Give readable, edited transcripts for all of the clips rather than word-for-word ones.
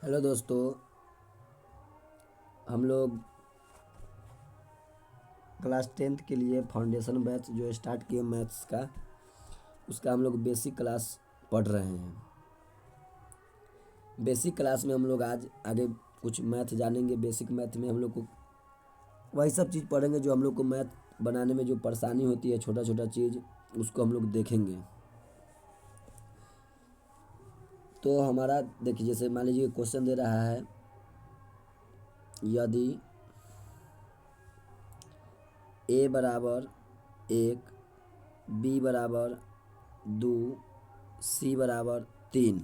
Hello दोस्तों। हम लोग क्लास 10th के लिए फाउंडेशन बैच जो स्टार्ट किए मैथ्स का, उसका हम लोग बेसिक क्लास पढ़ रहे हैं। बेसिक क्लास में हम लोग आज आगे कुछ मैथ जानेंगे। बेसिक मैथ में हम लोग को वही सब चीज़ पढ़ेंगे जो हम लोग को मैथ बनाने में जो परेशानी होती है, छोटा छोटा चीज़, उसको हम लोग देखेंगे। तो हमारा देखिए, जैसे मान लीजिए क्वेश्चन दे रहा है, यदि ए बराबर 1, बी बराबर 2, सी बराबर 3,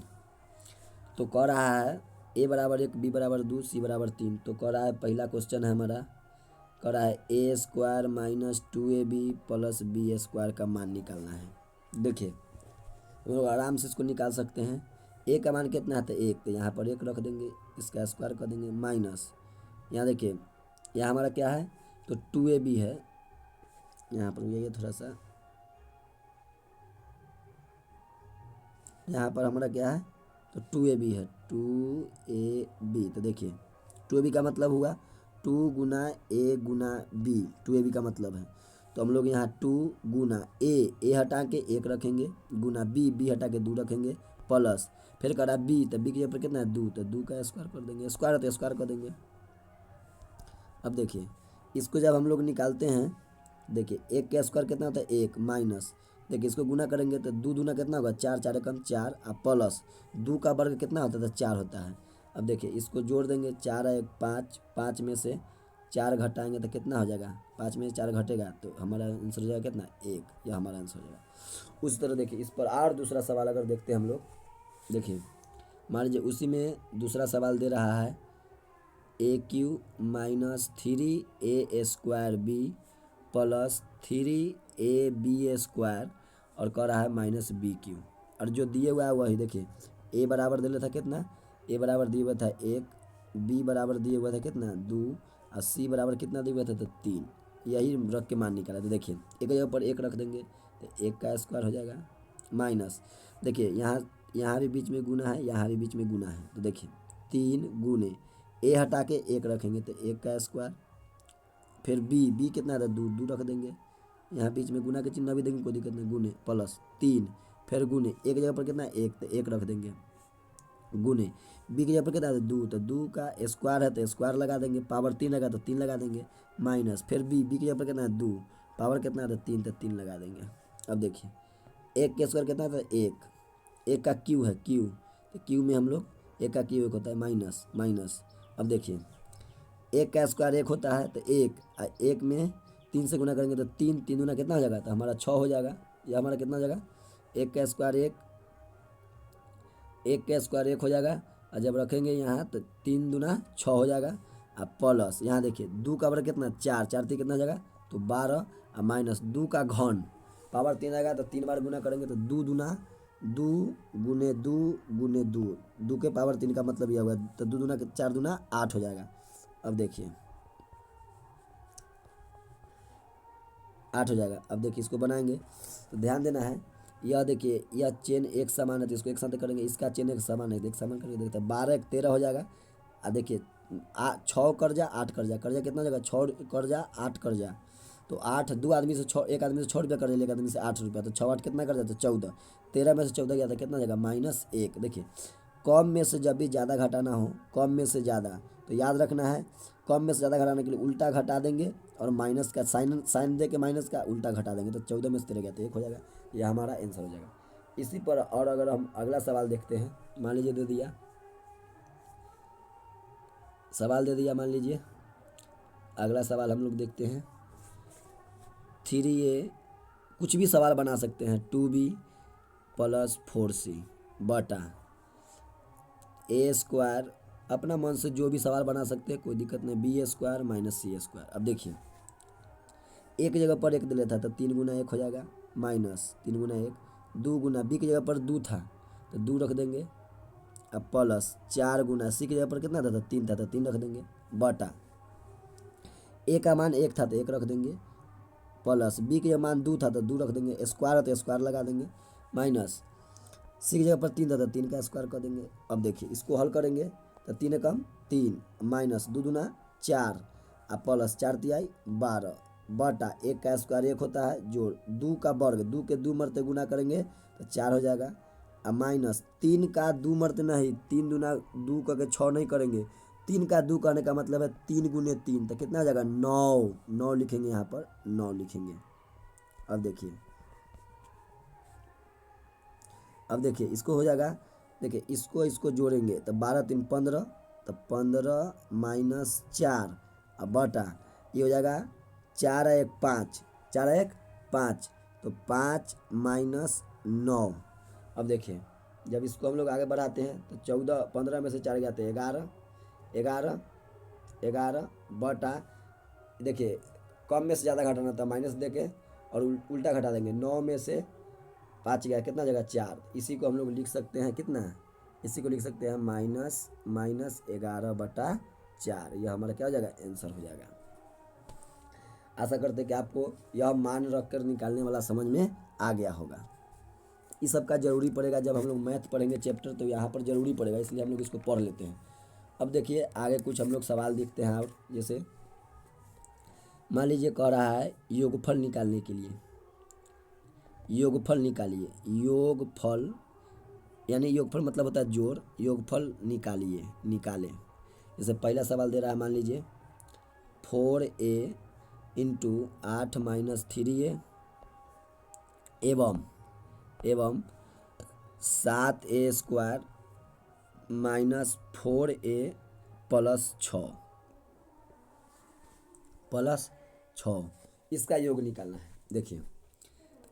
तो कह रहा है ए बराबर 1, बी बराबर 2, सी बराबर 3। तो कह रहा है, पहला क्वेश्चन है हमारा, कह रहा है a square minus 2ab plus b square का मान निकालना है। देखिए, हम लोग आराम से इसको निकाल सकते हैं। ए का मान कितना है? तो 1, तो यहाँ पर 1 रख देंगे, इसका स्क्वायर कर देंगे, माइनस यहाँ देखिए, यहाँ हमारा क्या है? तो 2ab है। यहाँ पर ये थोड़ा सा, यहाँ पर हमारा क्या है? तो 2ab है, 2ab। तो देखिए 2ab का मतलब हुआ 2 गुना ए गुना बी, 2ab का मतलब है। तो हम लोग यहाँ 2 गुना ए हटा के 1 रखेंगे, गुना बी हटा के 2 रखेंगे, प्लस फिर करा बी, तो बी के ऊपर कितना है? 2, तो 2 का स्क्वायर कर देंगे, स्क्वायर है तो स्क्वायर कर देंगे। अब देखिए, इसको जब हम लोग निकालते हैं, देखिए 1 का स्क्वायर कितना होता है? 1, माइनस देखिए इसको गुना करेंगे तो 2 दूना कितना होगा? 4, 4 एकम 4, और प्लस 2 का वर्ग कितना होता है? तो 4 होता है। अब देखिए इसको जोड़ देंगे, 4 है 5, 5 में से 4 घटाएंगे तो कितना हो जाएगा? 5 में से 4 घटेगा तो हमारा आंसर हो जाएगा कितना? 1। यह हमारा आंसर हो जाएगा। उसी तरह देखिए इस पर और दूसरा सवाल अगर देखते हैं हम लोग, देखिए मान लीजिए उसी में दूसरा सवाल दे रहा है, a³ - 3a² b plus 3ab² और कह रहा है -bq। और जो दिए हुआ है वही देखिए, ए बराबर दे था कितना? ए बराबर दिए हुआ था 1, बी बराबर दिए हुआ था कितना? 2, और सी बराबर कितना दिए हुआ था? तो 3। यही रख के मान निकाला। तो देखिए एक जगह पर 1 रख देंगे तो 1 का स्क्वायर हो जाएगा, माइनस देखिए यहाँ भी बीच में गुना है, यहाँ भी बीच में गुना है। तो देखिए 3 गुने ए हटा के 1 रखेंगे तो 1 का स्क्वायर, फिर बी कितना है? 2, 2 रख देंगे, यहाँ बीच में गुना के चिन्ह भी देंगे, कोई दिक्कत नहीं, गुने प्लस 3, फिर गुने एक जगह पर कितना है? 1, तो 1 रख देंगे, गुने बी की जगह पर कितना है? 2, तो 2 का स्क्वायर है तो स्क्वायर लगा देंगे, पावर 3 लगा तो 3 लगा देंगे, माइनस फिर बी की जगह पर कितना है? 2, पावर कितना है? तो 3, तो 3 लगा देंगे। अब देखिए 1 का स्क्वायर कितना है? तो 1 का क्यू है, क्यू, तो क्यू में हम लोग 1 का क्यू 1 होता है, माइनस माइनस। अब देखिए 1 का स्क्वायर 1 होता है तो 1 में 3 से गुना करेंगे तो 3, 3 गुना कितना हो जाएगा? तो हमारा 6 हो जाएगा। यह हमारा कितना हो जाएगा? 1 का स्क्वायर 1 का स्क्वायर 1 हो जाएगा, और जब रखेंगे यहाँ तो 3 दूना 6 हो जाएगा, और प्लस यहाँ देखिए 2 का वर्ग कितना? 4, 4 3 कितना हो जाएगा? तो 12, और माइनस 2 का घन, पावर 3 आएगा तो 3 बार गुना करेंगे तो 2 दूना 2 गुने 2 गुने 2, 2 के पावर 3 का मतलब यह हुआ, तो 2 दूना 4 दूना 8 हो जाएगा। अब देखिए 8 हो जाएगा। अब देखिए इसको बनाएंगे तो ध्यान देना है, यह देखिए यह चेन एक समान है तो इसको एक साथ करेंगे, इसका चेन एक समान है तो एक समान करके देखते हैं, 12 1 13 हो जाएगा। और देखिए 6 कर्जा 8 कर्जा, कर्जा कितना हो जाएगा? 6 कर्जा 8 कर्जा, तो 8 दो आदमी से 6, एक आदमी से 6 रुपया कर्जा, एक आदमी से 8 रुपया, तो 6 8 कितना कर जाता है? 14। 13 में से 14 गया था कितना हो जाएगा? -1। देखिए कम में से जब भी ज़्यादा घटाना हो, कम में से ज़्यादा, तो याद रखना है कम में से ज़्यादा घटाने के लिए उल्टा घटा देंगे, और माइनस का साइन साइन दे के माइनस का उल्टा घटा देंगे, तो 14 में से 13 गया तो 1 हो जाएगा। यह हमारा आंसर हो जाएगा। इसी पर और अगर हम अगला सवाल देखते हैं, मान लीजिए दे दिया, सवाल दे दिया, मान लीजिए अगला सवाल हम लोग देखते हैं, 3a, कुछ भी सवाल बना सकते हैं, 2b प्लस 4c बटा a² अपना मन से जो भी सवाल बना सकते हैं, कोई दिक्कत नहीं, b² माइनस c²। अब देखिए एक जगह पर 1 दे लेता था तो 3 गुना 1 हो जाएगा, माइनस 3 गुना 1, 2 गुना बी की जगह पर 2 था तो 2 रख देंगे, अब प्लस 4 गुना सी की जगह पर कितना था? तो 3 था तो 3 रख देंगे, बटा ए का मान 1 था तो 1 रख देंगे, प्लस बी का मान 2 था तो 2 रख देंगे, स्क्वायर है तो स्क्वायर लगा देंगे, माइनस सी की जगह पर 3 था तो 3 का स्क्वायर कर देंगे। अब देखिए इसको हल करेंगे तो 3 कम 3 माइनस 2 दूना 4 और प्लस 4 तिहाई 12 बटा 1 का स्क्वायर 1 होता है जोड़ 2 का वर्ग 2 के 2 मरते गुना करेंगे तो 4 हो जाएगा और माइनस 3 का 2 मरते नहीं 3 दूना 2 करके 6 नहीं करेंगे 3 का 2 करने का मतलब है 3 गुने 3 तो कितना हो जाएगा 9 9 लिखेंगे यहाँ पर 9 लिखेंगे। अब देखिए इसको हो जाएगा। देखिए इसको जोड़ेंगे तो 12 3 15 तो 15 माइनस 4 अब बटा ये हो जाएगा 4 1 5 4 1 5 तो 5 माइनस 9। अब देखिए जब इसको हम लोग आगे बढ़ाते हैं तो 14 15 में से 4 जाते हैं 11 11 बटा देखिए कम में से ज़्यादा घटाना था माइनस दे के और उल्टा घटा देंगे 9 में से 5 गया कितना जगह 4 इसी को हम लोग लिख सकते हैं कितना इसी को लिख सकते हैं माइनस 11 बटा 4 यह हमारा क्या हो जाएगा आंसर हो जाएगा। आशा करते हैं कि आपको यह मान रख कर निकालने वाला समझ में आ गया होगा। इस सब का जरूरी पड़ेगा जब हम लोग मैथ पढ़ेंगे चैप्टर तो यहाँ पर जरूरी पड़ेगा इसलिए हम लोग इसको पढ़ लेते हैं। अब देखिए आगे कुछ हम लोग सवाल देखते हैं और जैसे मान लीजिए कह रहा है योगफल निकालने के लिए योगफल निकालिए योगफल यानी योगफल मतलब होता है जोड़ योगफल निकालें। जैसे पहला सवाल दे रहा है मान लीजिए 4a इंटू 8 माइनस 3a एवं 7a square minus 4a plus 6 इसका योग निकालना है। देखिए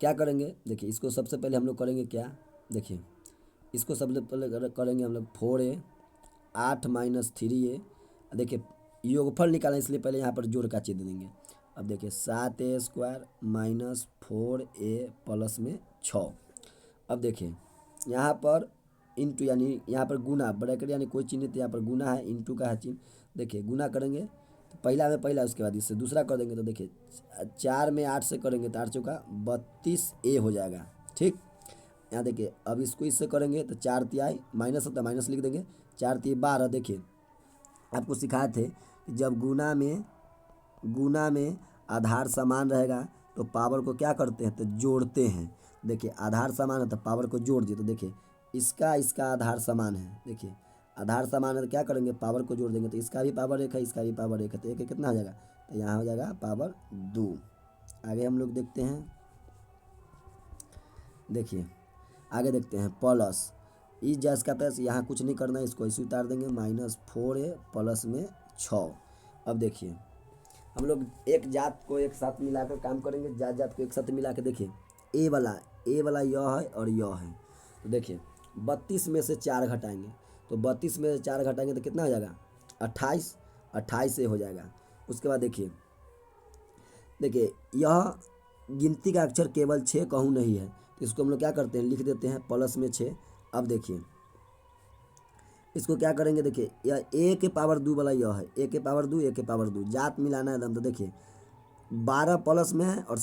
क्या करेंगे देखिए इसको सबसे पहले हम लोग करेंगे क्या देखिए इसको सबसे पहले करेंगे हम लोग 4a 8 माइनस 3a देखिए योगफल निकालें इसलिए पहले यहाँ पर जोड़ का चिन्ह देंगे। अब देखिए 7a square minus 4a plus में 6। अब देखिए यहाँ पर इंटू यानी यहाँ पर गुना ब्रैकेट यानी कोई चिन्ह तो यहाँ पर गुना है इंटू का है चिन्ह। देखिए गुना करेंगे तो पहला में पहला उसके बाद इससे दूसरा कर देंगे तो देखिए 4 में 8 से करेंगे तो 8 चौका 32a हो जाएगा। ठीक यहाँ देखिए अब इसको इससे करेंगे तो 4 तिहाई माइनस होता है माइनस लिख देंगे 4 तिहाई 12। देखिए आपको सिखाए थे कि जब गुना में आधार समान रहेगा तो पावर को क्या करते हैं तो जोड़ते हैं। देखिए आधार समान है तो पावर को जोड़ दिए तो देखिए इसका आधार समान है। देखिए आधार समान है तो क्या करेंगे पावर को जोड़ देंगे तो इसका भी पावर 1 है इसका भी पावर 1 है तो 1 कितना हो जाएगा तो यहाँ हो जाएगा पावर 2। आगे हम लोग देखते हैं देखिए आगे देखते हैं प्लस इस जैस का प्लस यहाँ कुछ नहीं करना है इसको ऐसे उतार देंगे माइनस 4a प्लस में 6। अब देखिए हम लोग एक जात को एक साथ मिलाकर काम करेंगे जात को एक साथ मिला के देखिए ए वाला यह है और यह है तो देखिए 32 में से 4 घटाएंगे तो 32 में से 4 घटाएंगे तो कितना हो जाएगा 28 से हो जाएगा। उसके बाद देखिए यह गिनती का अक्षर केवल 6 कहूँ नहीं है तो इसको हम लोग क्या करते हैं लिख देते हैं प्लस में 6। अब देखिए इसको क्या करेंगे देखिए यह a के पावर 2 वाला यह है a के पावर 2 जात मिलाना है दम तो देखिए 12 प्लस में है और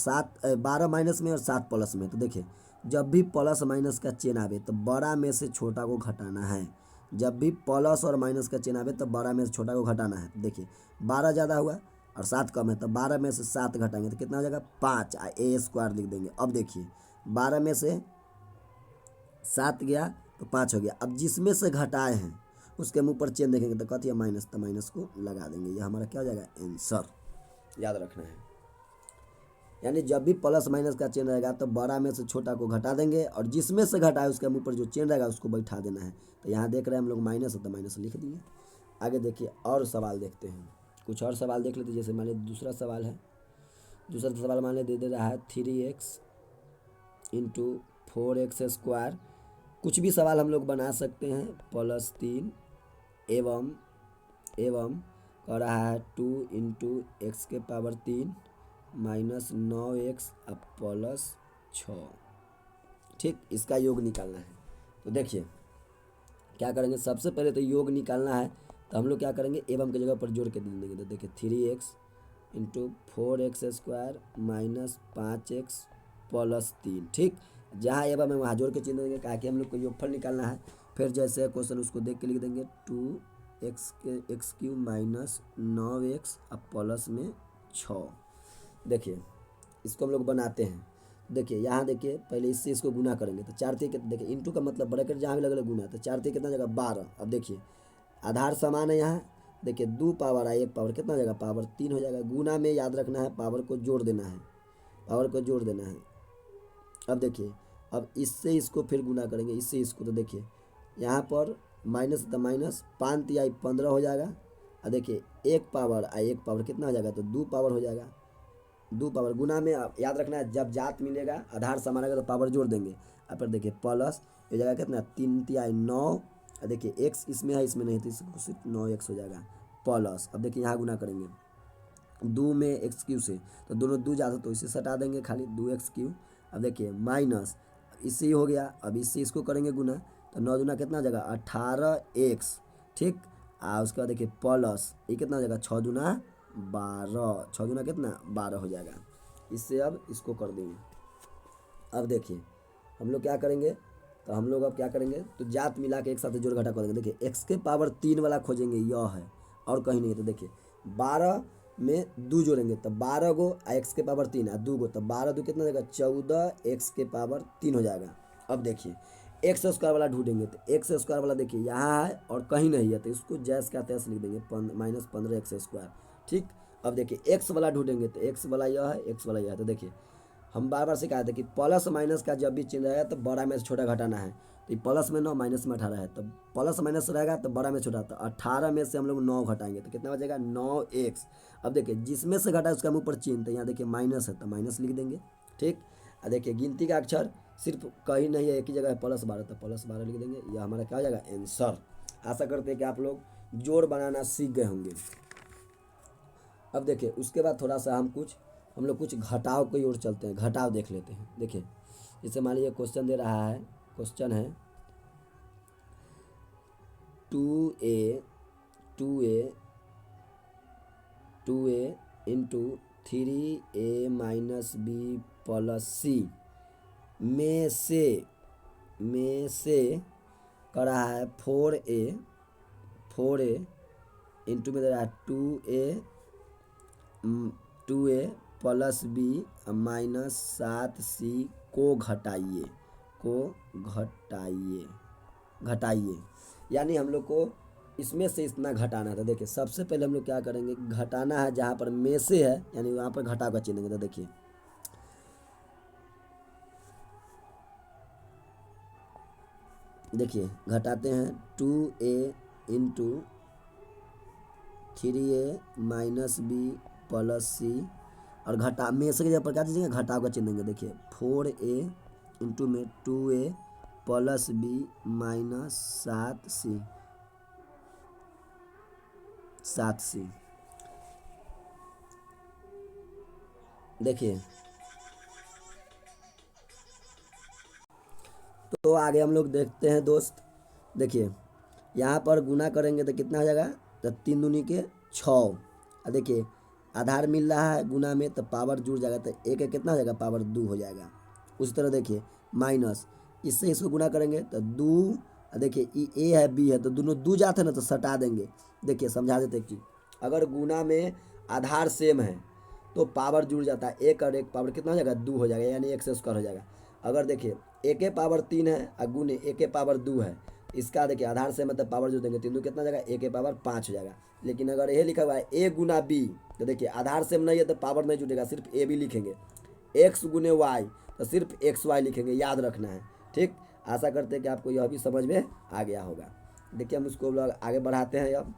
12 माइनस में और 7 प्लस में। तो देखिए जब भी प्लस माइनस का चेन आवे तो बड़ा में से छोटा को घटाना है। जब भी प्लस और माइनस का चेन आवे तो बड़ा में से छोटा को घटाना है। देखिए 12 ज़्यादा हुआ और 7 कम है तो 12 में से 7 घटाएंगे तो कितना हो जाएगा 5 a स्क्वायर लिख देंगे। अब देखिए 12 में से 7 गया तो 5 हो गया। अब जिसमें से घटाए हैं उसके मुँह पर चेन देखेंगे तो कहती है माइनस तो माइनस को लगा देंगे। ये हमारा क्या हो जाएगा आंसर याद रखना है। यानी जब भी प्लस माइनस का चेन रहेगा तो बड़ा में से छोटा को घटा देंगे और जिसमें से घटाए उसके मुँह पर जो चेन रहेगा उसको बैठा देना है। तो यहाँ देख रहे हैं हम लोग माइनस है तो माइनस लिख दिए। आगे देखिए और सवाल देखते हैं कुछ और सवाल देख लेते हैं। जैसे मान लीजिए दूसरा सवाल मान लीजिए दे रहा है 3x इंटू 4x स्क्वायर कुछ भी सवाल हम लोग बना सकते हैं प्लस 3 एवं कह रहा है 2 इंटू एक्स के पावर 3 माइनस 9x अब प्लस 6। ठीक इसका योग निकालना है। तो देखिए क्या करेंगे सबसे पहले तो योग निकालना है तो हम लोग क्या करेंगे एवं की जगह पर जोड़ के दे देंगे। तो देखिए 3x into 4x square minus 5x plus 3। ठीक जहाँ एवं में वहाँ जोड़ के चिन्ह देंगे कहा कि हम लोग को योगफल निकालना है। फिर जैसे क्वेश्चन उसको देख के लिख देंगे 2 एक्स क्यू माइनस 9x अब प्लस में 6। देखिए इसको हम लोग बनाते हैं। देखिए यहाँ देखिए पहले इससे इसको गुना करेंगे तो 4 3 देखिए इंटू का मतलब ब्रैकेट जहाँ भी लगे गुना, तो 4 3 कितना जगह 12। अब देखिए आधार समान है यहाँ, देखिए 2 पावर है 1 पावर कितना जगह पावर 3 हो जाएगा। गुना में याद रखना है पावर को जोड़ देना है, पावर को जोड़ देना है। अब देखिए अब इससे इसको फिर गुना करेंगे, इससे इसको, तो देखिए यहाँ पर माइनस तो माइनस 5 तिहाई 15 हो जाएगा। और देखिए 1 पावर 1 पावर कितना हो जाएगा, तो 2 पावर हो जाएगा। 2 पावर गुना में याद रखना है जब जात मिलेगा आधार समान रहेगा तो पावर जोड़ देंगे। अब फिर देखिए प्लस हो जाएगा कितना 3 तिहाई 9। और देखिए एक्स इसमें है इसमें नहीं तो इसको सिर्फ 9x हो जाएगा प्लस। अब देखिए यहाँ गुना करेंगे 2 में एक्स क्यू से, तो दोनों 2 जाते तो इसे सटा देंगे खाली 2x क्यू। अब देखिए माइनस इससे ही हो गया, अब इससे इसको करेंगे गुना तो 9 दूना कितना जगह 18x, ठीक। उसके बाद देखिए प्लस ये कितना हो जाएगा 6 दूना 12, 6 दूना कितना 12 हो जाएगा। इससे अब इसको कर देंगे। अब देखिए हम लोग क्या करेंगे, तो हम लोग अब क्या करेंगे, तो जात मिला के एक साथ जोड़ घटा कर देंगे। देखिए x के पावर 3 वाला खोजेंगे, यह है और कहीं नहीं है। तो देखिए 12 में 2 जोड़ेंगे तो 12 गो, x के पावर 3 है 2 गो, तो 12 2 कितना जाएगा 14 x के पावर 3 हो जाएगा। अब देखिए एक्स स्क्वायर वाला ढूंढेंगे तो एक्स स्क्वायर वाला देखिए यहाँ है और कहीं नहीं है, तो इसको जैस का तैस लिख देंगे माइनस 15x², ठीक। अब देखिए एक्स वाला ढूंढेंगे तो एक्स वाला यह है, एक्स वाला यह है। तो देखिए हम बार बार सिखाए थे कि प्लस माइनस का जब भी चिन्ह रहेगा तो बड़ा में से छोटा घटाना है। तो ये प्लस में 9 माइनस में 18 है, तो प्लस माइनस रहेगा तो बड़ा में छोटा, तो 18 में से हम लोग 9 घटाएंगे तो कितना बचेगा 9x। अब देखिए जिसमें से घटा उसका मुँह पर चिन्ह, तो यहाँ देखिए माइनस है तो माइनस लिख देंगे, ठीक। और देखिए गिनती का अक्षर सिर्फ कहीं नहीं है, एक ही जगह है +12, तो +12 लिख देंगे। यह हमारा क्या हो जाएगा आंसर। आशा करते हैं कि आप लोग जोड़ बनाना सीख गए होंगे। अब देखिए उसके बाद थोड़ा सा हम लोग कुछ घटाव की ओर चलते हैं, घटाव देख लेते हैं। देखिए जैसे मान लीजिए क्वेश्चन दे रहा है, क्वेश्चन है 2a 2a into 3a minus b plus c में से कर रहा है 4a इंटू में दे रहा है 2a plus B minus 7c को घटाइए। यानी हम लोग को इसमें से इतना घटाना है। तो देखिए सबसे पहले हम लोग क्या करेंगे, घटाना है जहाँ पर में से है यानी वहाँ पर घटाव का चिन्ह। तो देखिए घटाते हैं 2a into 3a minus b plus c, और घटा में से जगह पर क्या चीज़ेंगे घटाव का चिन्ह देंगे। देखिए 4a इंटू में 2a plus B minus 7c। देखिए तो आगे हम लोग देखते हैं दोस्त। देखिए यहाँ पर गुना करेंगे तो कितना हो जाएगा, तो 3 दूनी के 6। और देखिए आधार मिल रहा है गुना में तो पावर जुड़ जाएगा, तो एक कितना हो जाएगा पावर 2 हो जाएगा। उसी तरह देखिए माइनस इससे इसको गुना करेंगे तो 2, देखिए ए है बी है तो दोनों 2 जाते हैं ना तो सटा देंगे। देखिए समझा देते कि अगर गुना में आधार सेम है तो पावर जुड़ जाता है, एक और एक पावर कितना हो जाएगा 2 हो जाएगा, यानी x² हो जाएगा। अगर देखिए ए के पावर 3 है और गुने ए के पावर 2 है, इसका देखिए आधार से मतलब पावर जोड़ देंगे 3 कितना जाएगा ए के पावर 5 हो जाएगा। लेकिन अगर ये लिखा हुआ है ए गुना बी, तो देखिए आधार सेम नहीं है तो पावर नहीं जुड़ेगा, सिर्फ ए बी लिखेंगे। एक्स गुने वाई तो सिर्फ एक्स वाई लिखेंगे, याद रखना है, ठीक। आशा करते हैं कि आपको यह भी समझ में आ गया होगा। देखिए हम इसको आगे बढ़ाते हैं। अब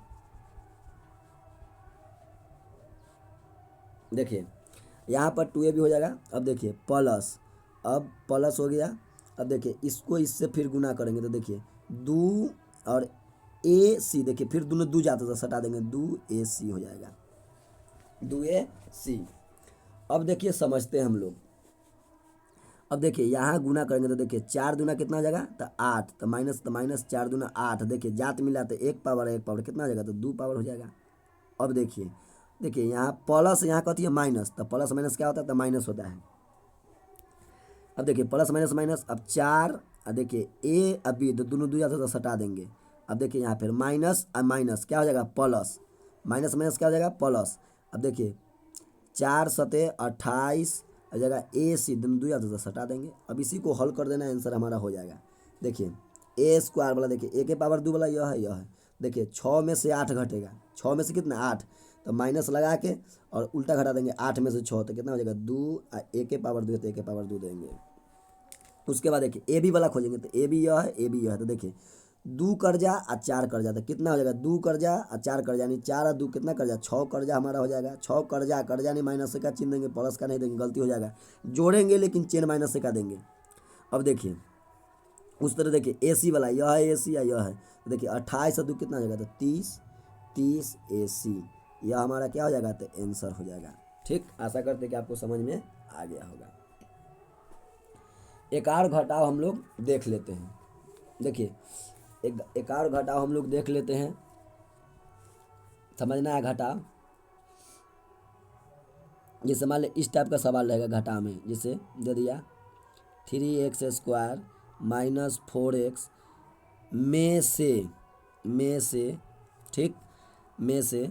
देखिए यहाँ पर 2a भी हो जाएगा। अब देखिए प्लस, अब प्लस हो गया। अब देखिए इसको इससे फिर गुना करेंगे तो देखिए 2 और ac, देखिए फिर दोनों 2 जाते तो सटा देंगे 2ac हो जाएगा 2ac। अब देखिए समझते हैं हम लोग। अब देखिए यहाँ गुना करेंगे तो देखिए 4 दूना कितना हो जाएगा, तो 8, तो माइनस 4 दूना 8। देखिए जात मिला तो 1 पावर 1 पावर कितना हो जाएगा, तो 2 पावर हो जाएगा। अब देखिए यहाँ प्लस, यहाँ कहती है माइनस, तो प्लस माइनस क्या होता है, तो माइनस होता है। अब देखिए प्लस माइनस माइनस, अब 4, अब देखिए ए अब बी तो दोनों 2 जाते तो सटा देंगे। अब देखिए यहाँ फिर माइनस और माइनस क्या हो जाएगा प्लस, माइनस माइनस क्या हो जाएगा प्लस। अब देखिए 4×7 = 28 हो जाएगा, ए सी दोनों दो या तो 10 हटा देंगे। अब इसी को हल कर देना, आंसर हमारा हो जाएगा। देखिए ए स्क्वायर वाला देखिए ए के पावर 2 वाला यह है। देखिए 6 में से 8 घटेगा, 6 में से कितना 8, तो माइनस लगा के और उल्टा घटा देंगे 8 में से 6, तो कितना हो जाएगा 2, ए के पावर 2 तो ए के पावर 2 देंगे। उसके बाद देखिए ए बी वाला खोजेंगे, तो ए बी यह है, ए बी यह है। तो देखिए 2 कर्जा और 4 कर्जा, तो कितना हो जाएगा 2 कर्जा और 4 कर्जा, यानी 4 और 2 कितना कर्जा 6 कर्जा हमारा हो जाएगा। 6 कर्जा, कर्जा नहीं माइनस से का चिन्ह देंगे, प्लस का नहीं देंगे, गलती हो जाएगा, जोड़ेंगे लेकिन चेन माइनस से का देंगे। अब देखिए उस तरह देखिए ए सी वाला यह है, ए सी यह है। तो देखिए 28 और 2 कितना हो जाएगा, तो 30, 30 ए सी, यह हमारा क्या हो जाएगा, तो आंसर हो जाएगा। ठीक, आशा करते हैं कि आपको समझ में आ गया होगा। एक और घटाव हम लोग देख लेते हैं। देखिए एक और घटाव हम लोग देख लेते हैं, समझना है घटाव। जैसे मान ली इस टाइप का सवाल रहेगा घटाव में, जैसे दे दिया 3x² - 4x में से ठीक में से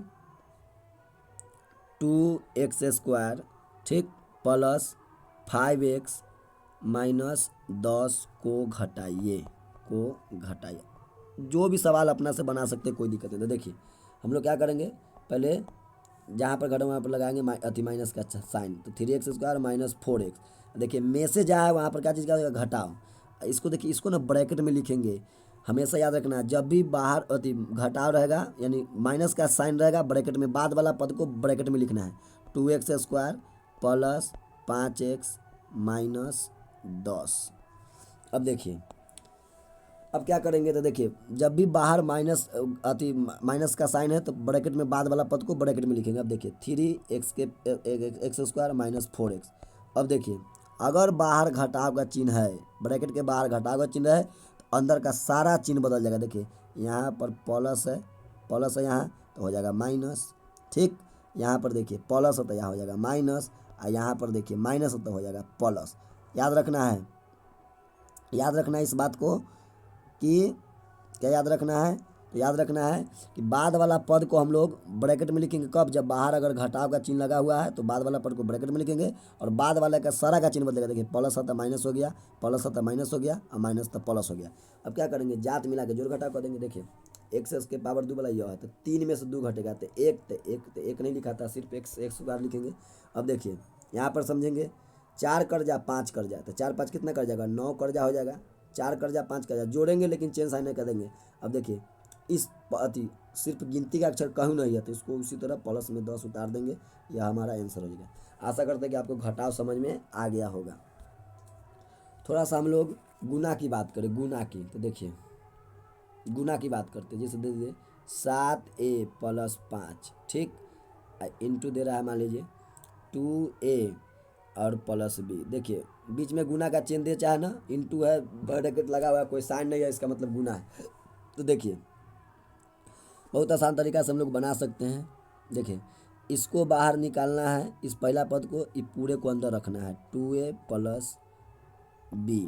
2x² ठीक प्लस 5x - 10 को घटाइए जो भी सवाल अपना से बना सकते हैं, कोई दिक्कत नहीं। तो देखिए हम लोग क्या करेंगे, पहले जहाँ पर घटाओ वहाँ पर लगाएंगे अति माइनस का साइन, तो 3x² - 4x। देखिए में से जहाँ है वहाँ पर क्या चीज़ का घटाओ, इसको देखिए, इसको ना ब्रैकेट में लिखेंगे। हमेशा याद रखना है, जब भी बाहर अति घटाव रहेगा यानी माइनस का साइन रहेगा, ब्रैकेट में बाद वाला पद को ब्रैकेट में लिखना है। 2x² plus 5x - 10। अब देखिए अब क्या करेंगे, तो देखिए जब भी बाहर माइनस का साइन है तो ब्रैकेट में बाद वाला पद को ब्रैकेट में लिखेंगे। अब देखिए 3x² - 4x। अब देखिए अगर बाहर घटाव का चिन्ह है, ब्रैकेट के बाहर घटाव का चिन्ह है, तो अंदर का सारा चिन्ह बदल जाएगा। देखिए यहाँ पर प्लस है यहाँ, तो हो जाएगा माइनस। ठीक, यहाँ पर देखिए प्लस है तो यहाँ हो जाएगा माइनस, और यहाँ पर देखिए माइनस है तो हो जाएगा प्लस। याद रखना है इस बात को कि क्या याद रखना है, तो याद रखना है कि बाद वाला पद को हम लोग ब्रैकेट में लिखेंगे। कब, जब बाहर अगर घटाव का चिन्ह लगा हुआ है तो बाद वाला पद को ब्रैकेट में लिखेंगे, और बाद वाले का सारा का चिन्ह बदलेगा। देखिए प्लस है तो माइनस हो गया, प्लस है तो माइनस हो गया, और माइनस तो प्लस हो गया। अब क्या करेंगे, जात मिला के जोड़ घटाव कर देंगे। देखिए x के पावर 2 वाला यह है, तो 3 में से 2 घटेगा, तो एक नहीं लिखा था, सिर्फ x बार लिखेंगे। अब देखिए यहाँ पर समझेंगे 4 कर्जा 5 कर्जा, तो 4 5 कितना कर जाएगा 9 कर्जा हो जाएगा। 4 कर्जा 5 कर्जा जोड़ेंगे लेकिन चेन साइन नहीं कर देंगे। अब देखिए इस अति सिर्फ गिनती का अक्षर कहूँ नहीं है, तो इसको उसी तरह प्लस में 10 उतार देंगे, यह हमारा आंसर हो जाएगा। आशा करते हैं कि आपको घटाव समझ में आ गया होगा। थोड़ा सा हम लोग गुना की बात करें, गुना की, तो देखिए गुना की बात करते हैं। जैसे दे दीजिए 7a + 5 ठीक, इंटू दे रहा है मान लीजिए 2a और प्लस b। देखिए बीच में गुना का चिन्ह दे, चाहे ना इंटू है, ब्रैकेट लगा हुआ है, कोई साइन नहीं है, इसका मतलब गुना है। तो देखिए बहुत आसान तरीका से हम लोग बना सकते हैं। देखिए इसको बाहर निकालना है, इस पहला पद को पूरे को अंदर रखना है 2a + b,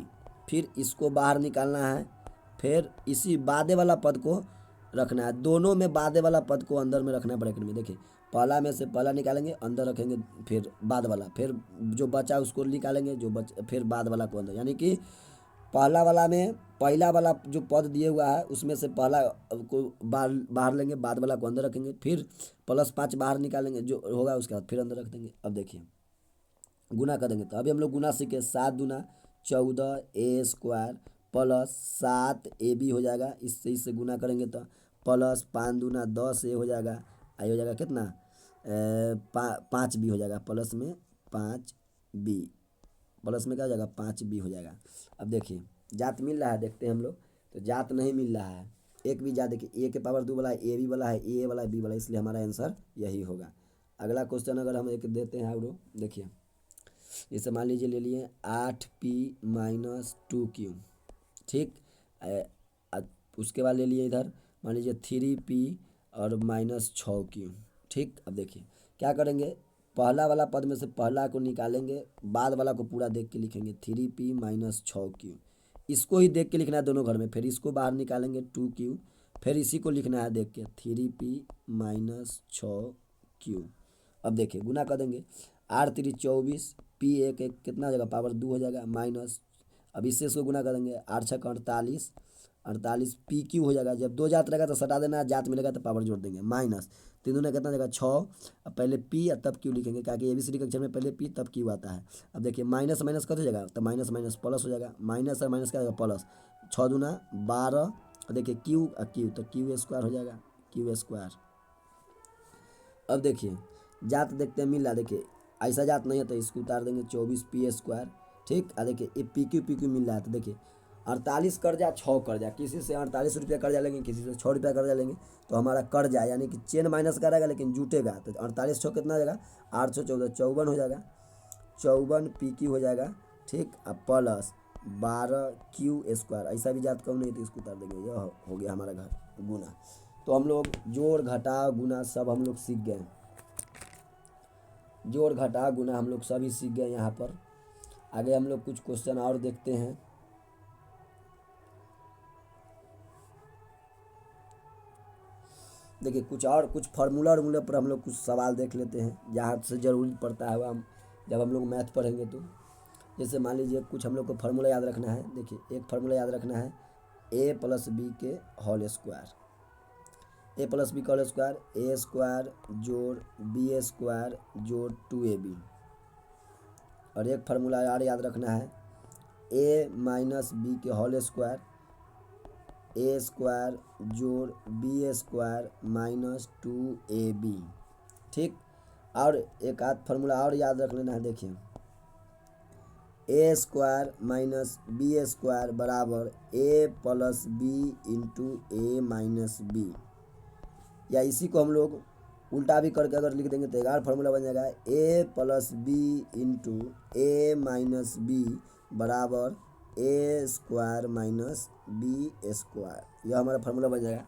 फिर इसको बाहर निकालना है, फिर इसी बादे वाला पद को रखना है। दोनों में बादे वाला पद को अंदर में रखना है ब्रैकेट में। देखिए पहला में से पहला निकालेंगे, अंदर रखेंगे, फिर बाद वाला, फिर जो बचा उसको निकालेंगे, फिर बाद वाला को अंदर। यानी कि पहला वाला में पहला वाला जो पद दिए हुआ है उसमें से पहला को बाहर लेंगे, बाद वाला को अंदर रखेंगे, फिर +5 बाहर निकालेंगे जो होगा, उसके बाद फिर अंदर रख देंगे। अब देखिए गुना कर देंगे, तो अभी हम लोग गुना सीखे 7 दूना 14a² प्लस 7ab हो जाएगा। इससे गुना करेंगे तो प्लस 5 दूना 10a हो जाएगा, आई हो जाएगा कितना 5b हो जाएगा, प्लस में 5b, प्लस में क्या हो जाएगा 5b हो जाएगा। अब देखिए जात मिल रहा है, देखते हैं हम लोग, तो जात नहीं मिल रहा है। एक भी जात, देखिए a के पावर 2 वाला है, a b वाला है, a वाला है, b वाला, इसलिए हमारा आंसर यही होगा। अगला क्वेश्चन अगर हम एक देते हैं और देखिए जैसे मान लीजिए ले लिए 8p - 2q ठीक, उसके बाद ले लिए इधर मान लीजिए 3p और -6q ठीक। अब देखिए क्या करेंगे, पहला वाला पद में से पहला को निकालेंगे, बाद वाला को पूरा देख के लिखेंगे 3p - 6q, इसको ही देख के लिखना है दोनों घर में। फिर इसको बाहर निकालेंगे 2q, फिर इसी को लिखना है देख के 3p माइनस 6q। अब देखिए गुना कर देंगे, 8 3 24, p एक एक कितना हो जाएगा पावर 2 हो जाएगा माइनस, अब इससे इसको गुना कर देंगे 8 6 48, 48 पी क्यू हो जाएगा। जब दो जात रहेगा तो सटा देना, जात मिलेगा तो पावर जोड़ देंगे माइनस 3 दूना कितना जाएगा 6। अब पहले पी और तब क्यू लिखेंगे, क्या कि एबीसीडी के अक्षर में पहले पी तब क्यू आता है। अब देखिए माइनस माइनस कट हो जाएगा तो माइनस माइनस प्लस हो जाएगा, माइनस और माइनस क्या होगा प्लस, 6 दूना 12, देखिए क्यू और क्यू तो क्यू स्क्वायर हो जाएगा, क्यू स्क्वायर। अब देखिए जात देखते हैं मिल रहा, देखिए ऐसा जात नहीं है तो इसको उतार देंगे 24p स्क्वायर, ठीक। और देखिए ये पी क्यू मिल रहा है तो देखिए 48 कर्जा 6 कर्जा, किसी से 48 रुपया कर्जा लेंगे, किसी से 6 रुपया कर्जा लेंगे तो हमारा कर्जा यानी कि चेन माइनस करेगा लेकिन जुटेगा, तो 48 6 कितना हो जाएगा 8 14 54 हो जाएगा, 54 पी क्यू हो जाएगा, ठीक। अब प्लस 12 क्यू स्क्वायर, ऐसा भी जात कम नहीं तो इसको उतार देंगे, यह हो गया हमारा घर गुना। तो हम लोग जोड़ घटाव गुना सब हम लोग सीख गए, जोड़ घटाव गुना हम लोग सभी सीख गए। यहाँ पर आगे हम लोग कुछ क्वेश्चन और देखते हैं। देखिए कुछ फार्मूला वार्मूला पर हम लोग कुछ सवाल देख लेते हैं जहाँ से ज़रूरी पड़ता है हम जब हम लोग मैथ पढ़ेंगे तो। जैसे मान लीजिए कुछ हम लोग को फार्मूला याद रखना है, देखिए एक फार्मूला याद रखना है a प्लस बी के whole square, a plus b का होल स्क्वायर, ए स्क्वायर जोड़ बी स्क्वायर जोड़ 2ab। और एक फार्मूला और याद रखना है a माइनस बी के होल स्क्वायर, ए स्क्वायर जोड़ बी स्क्वायर माइनस 2ab, ठीक। और एक आध फार्मूला और याद रख लेना है, देखिए a square minus b square बराबर ए plus b into a minus B, या इसी को हम लोग उल्टा भी करके अगर लिख देंगे तो एक और फार्मूला बन जाएगा ए plus b into a minus b बराबर ए स्क्वायर माइनस बी स्क्वायर, यह हमारा फार्मूला बन जाएगा।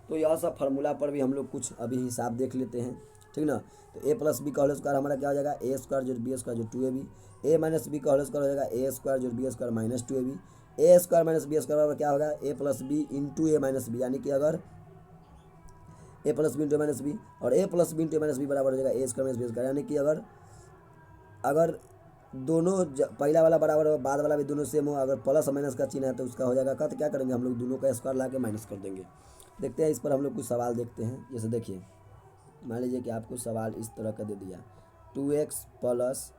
तो यह सब फार्मूला पर भी हम लोग कुछ अभी हिसाब देख लेते हैं, ठीक ना। तो ए प्लस बी का होल स्क्वायर हमारा क्या हो जाएगा ए स्क्वायर जोड़ बी स्क्वायर जोड़ 2ab, ए माइनस बी का होल स्क्वायर हो जाएगा ए स्क्वायर जोड़ b square minus 2ab, a square minus b square बराबर क्या होगा a plus b into a minus b, यानी कि अगर a plus b into minus b और a plus b into minus b बराबर हो जाएगा a square minus b square, यानी कि अगर दोनों पहला वाला बराबर हो बाद वाला भी दोनों सेम हो, अगर प्लस माइनस का चिन्ह है तो उसका हो जाएगा तो क्या करेंगे हम लोग दोनों का स्क्वायर ला के माइनस कर देंगे। देखते हैं इस पर हम लोग कुछ सवाल देखते हैं। जैसे देखिए मान लीजिए कि आपको सवाल इस तरह का दे दिया 2x प्लस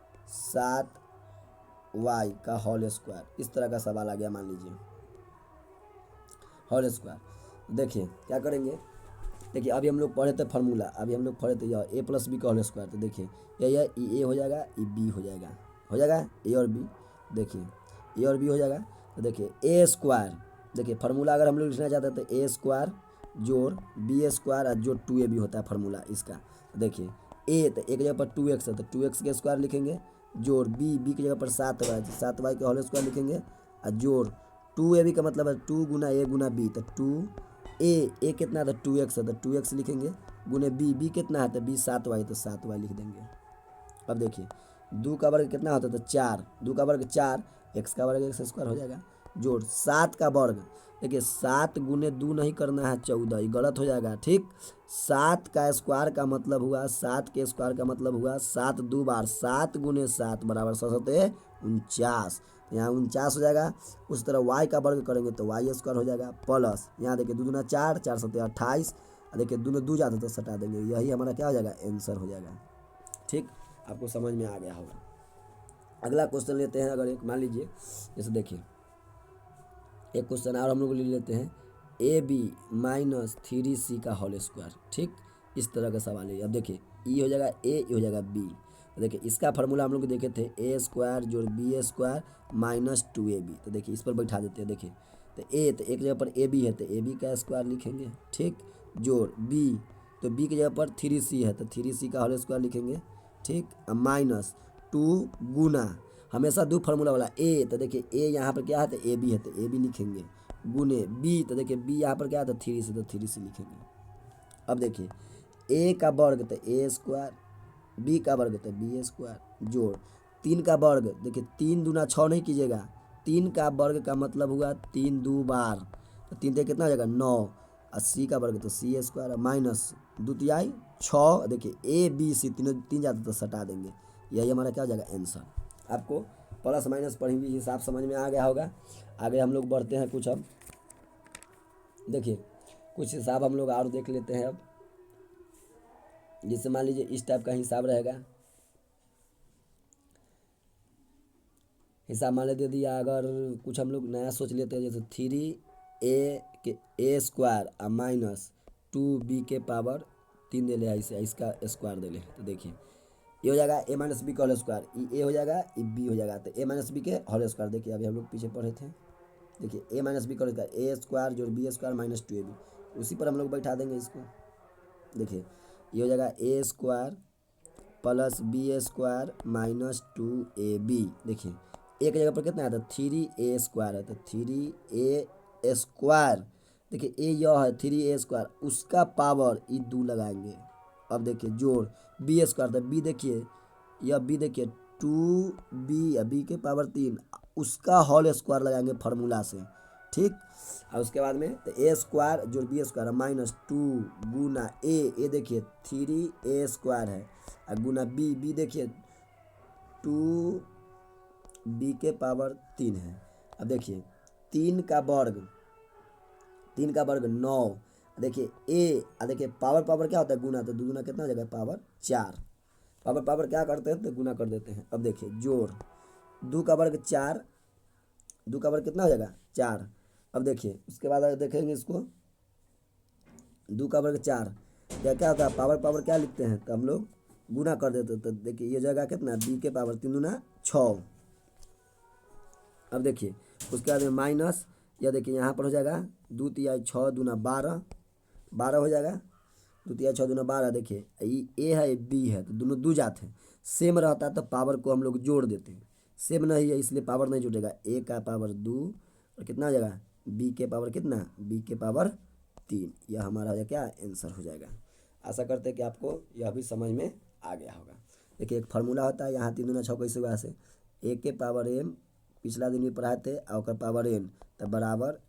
7y का होल स्क्वायर, इस तरह का सवाल आ गया मान लीजिए होल स्क्वायर। देखिए क्या करेंगे, देखिए अभी हम लोग पढ़े थे फार्मूला, अभी हम लोग पढ़े थे यह ए प्लस बी का होल स्क्वायर, तो देखिए यह ए हो जाएगा ये बी हो जाएगा ए और बी, देखिए ए और बी हो जाएगा। तो देखिए ए स्क्वायर, देखिए फार्मूला अगर हम लोग लिखना चाहते हैं तो ए स्क्वायर जोड़ बी स्क्वायर और जोड़ 2ab होता है फार्मूला इसका। तो देखिए ए तो एक जगह पर 2x है तो 2x के स्क्वायर लिखेंगे, जोड़ बी की जगह पर 7y के होल स्क्वायर लिखेंगे और जोड़ 2ab का मतलब है 2 गुना a गुना b, तो 2a कितना है तो 2x है तो 2x लिखेंगे, गुने b कितना है तो b 7y तो 7y लिख देंगे। अब देखिए 2 का वर्ग कितना होता है तो 4, 2 का वर्ग 4, x का वर्ग x स्क्वायर हो जाएगा, जोड़ 7 का वर्ग, देखिए 7 गुने 2 नहीं करना है 14, ये गलत हो जाएगा, ठीक। 7 का स्क्वायर का मतलब हुआ 7 के स्क्वायर का मतलब हुआ 7 2 बार 7 गुने 7 बराबर 49, यहाँ 49 हो जाएगा। उस तरह y का वर्ग करेंगे तो y स्क्वायर हो जाएगा प्लस, यहाँ देखिए 2 दूना 4 4 7 28, देखिए दोनों 2 जाते तो सटा देंगे, यही हमारा क्या हो जाएगा आंसर हो जाएगा, ठीक। आपको समझ में आ गया होगा। अगला क्वेश्चन लेते हैं, अगर एक मान लीजिए जैसे देखिए एक क्वेश्चन और हम लोग ले लेते हैं ए बी माइनस 3c का होल स्क्वायर, ठीक। इस तरह का सवाल है। अब देखिए ई हो जाएगा ए हो जाएगा बी, देखिए इसका फार्मूला हम लोग देखे थे ए स्क्वायर जोड़ बी स्क्वायर माइनस 2ab, तो देखिए इस पर बैठा देते हैं। देखिए तो ए तो एक जगह पर ए बी है तो ए बी का स्क्वायर लिखेंगे, ठीक, जोड़ बी तो बी की जगह पर 3c है तो 3c का होल स्क्वायर लिखेंगे, ठीक, माइनस 2 गुना हमेशा दो फार्मूला वाला ए, तो देखिए ए यहाँ पर क्या है तो ए बी है तो ए बी लिखेंगे, गुने बी तो देखिए बी यहाँ पर क्या है तो 3c तो 3c लिखेंगे। अब देखिए ए का वर्ग तो ए स्क्वायर, बी का वर्ग तो बी स्क्वायर, जोड़ 3 का वर्ग, देखिए 3 दूना 6 नहीं कीजिएगा, 3 का वर्ग का मतलब हुआ 3 2 बार, तो 3 से कितना हो जाएगा 9, और सी का वर्ग तो सी स्क्वायर माइनस 2 तिहाई 6। देखिए ए बी सी तीन जाते तो सटा देंगे, यही हमारा क्या हो जाएगा आंसर। आपको प्लस माइनस पढ़ी हुई हिसाब समझ में आ गया होगा। आगे हम लोग बढ़ते हैं कुछ। अब देखिए कुछ हिसाब हम लोग और देख लेते हैं। अब जैसे मान लीजिए इस टाइप का हिसाब रहेगा। हिसाब मान दे दिया, अगर कुछ हम लोग नया सोच लेते हैं, जैसे 3a स्क्वायर और माइनस 2b के पावर 3 दे ले, इसे इसका स्क्वायर दे ले, तो देखिए ये हो जाएगा a माइनस बी का होल स्क्वायर, ये हो जाएगा ये b हो जाएगा, तो a माइनस बी के होल स्क्वायर। देखिए अभी हम लोग पीछे पढ़े थे, देखिए a माइनस बी का होल स्क्वायर, a स्क्वायर जोड़ b स्क्वायर माइनस 2ab, उसी पर हम लोग बैठा देंगे इसको। देखिए ये हो जाएगा a square plus b square minus 2ab। देखिए एक जगह पर कितना है, तो 3a स्क्वायर है, तो 3a स्क्वायर। देखिए ए यह है 3a स्क्वायर, उसका पावर ये 2 लगाएंगे। अब देखिए जोड़ बी स्क्वायर, तो बी देखिए यह बी देखिए 2b, बी के पावर 3, उसका होल स्क्वायर लगाएंगे फार्मूला से, ठीक। और उसके बाद में तो ए स्क्वायर जोड़ बी स्क्वायर माइनस 2 गुना ए देखिए 3a स्क्वायर है, और गुना बी देखिए 2b के पावर 3 है। अब देखिए 3 का वर्ग 9। देखिए ए, देखिए पावर क्या होता है, गुना, तो दुगुना कितना हो जाएगा पावर 4। पावर क्या करते हैं, तो गुना कर देते हैं। अब देखिए जोड़ 2 का वर्ग 4, 2 का वर्ग कितना हो जाएगा 4। अब देखिए उसके बाद देखेंगे इसको, 2 का वर्ग 4 क्या होता है, पावर क्या लिखते हैं, तो हम लोग गुना कर देते, तो देखिए ये जगह कितना b के पावर 3 दूना 6। अब देखिए उसके बाद में माइनस, यह देखिए यहाँ पर हो जाएगा 2 तिहाई 6 दूना 12 हो जाएगा, 2 तिहाई 6 दूना 12। देखिए ये ए है बी है, तो दोनों दो जाते हैं, सेम रहता है तो पावर को हम लोग जोड़ देते हैं, सेम नहीं है इसलिए पावर नहीं जुड़ेगा। ए का पावर 2 और कितना हो जाएगा बी के पावर कितना, बी के पावर 3, यह हमारा हो जाएगा क्या आंसर हो जाएगा। आशा करते हैं कि आपको यह भी समझ में आ गया होगा। देखिए एक फार्मूला होता है, यहाँ 3 दूना 6 कैसे हुआ से, ए के पावर m, पिछला दिन भी पढ़ाए थे, और पावर n, तो बराबर